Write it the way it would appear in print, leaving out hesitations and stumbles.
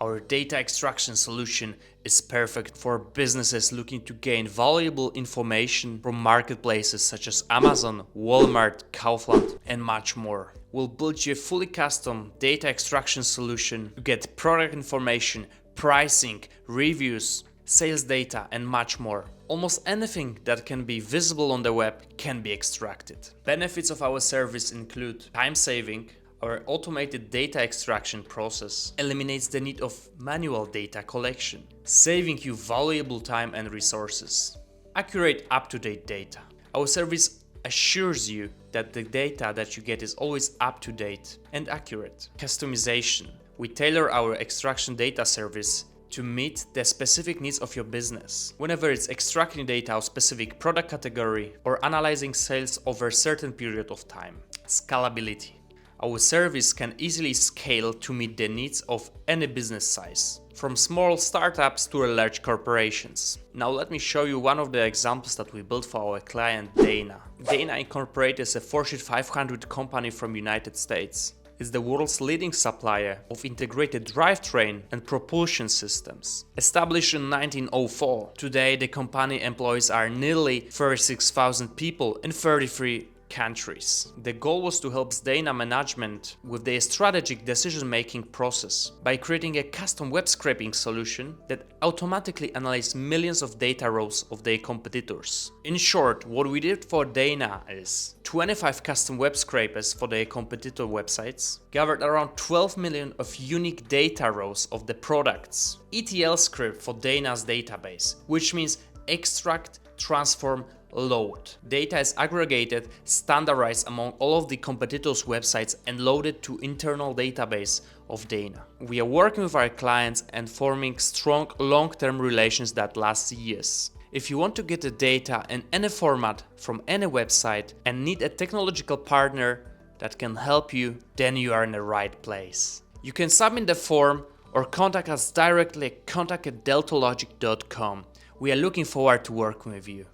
Our data extraction solution is perfect for businesses looking to gain valuable information from marketplaces such as Amazon, Walmart, Kaufland, and much more. We'll build you a fully custom data extraction solution to get product information, pricing, reviews, sales data, and much more. Almost anything that can be visible on the web can be extracted. Benefits of our service include time saving. Our automated data extraction process eliminates the need of manual data collection, saving you valuable time and resources. Accurate, up-to-date data. Our service assures you that the data that you get is always up-to-date and accurate. Customization. We tailor our extraction data service to meet the specific needs of your business. Whenever it's extracting data of specific product category or analyzing sales over a certain period of time. Scalability. Our service can easily scale to meet the needs of any business size, from small startups to large corporations. Now let me show you one of the examples that we built for our client Dana. Dana Incorporated is a Fortune 500 company from United States. It's the world's leading supplier of integrated drivetrain and propulsion systems. Established in 1904, today the company employs are nearly 36,000 people in 33 countries. The goal was to help Dana management with their strategic decision-making process by creating a custom web scraping solution that automatically analyzes millions of data rows of their competitors. In short, what we did for Dana is 25 custom web scrapers for their competitor websites, gathered around 12 million of unique data rows of the products, ETL script for Dana's database, which means extract, transform, load. Data is aggregated, standardized among all of the competitors' websites and loaded to internal database of Dana. We are working with our clients and forming strong long-term relations that last years. If you want to get the data in any format from any website and need a technological partner that can help you, then you are in the right place. You can submit the form or contact us directly at contact@deltalogic.com. We are looking forward to working with you.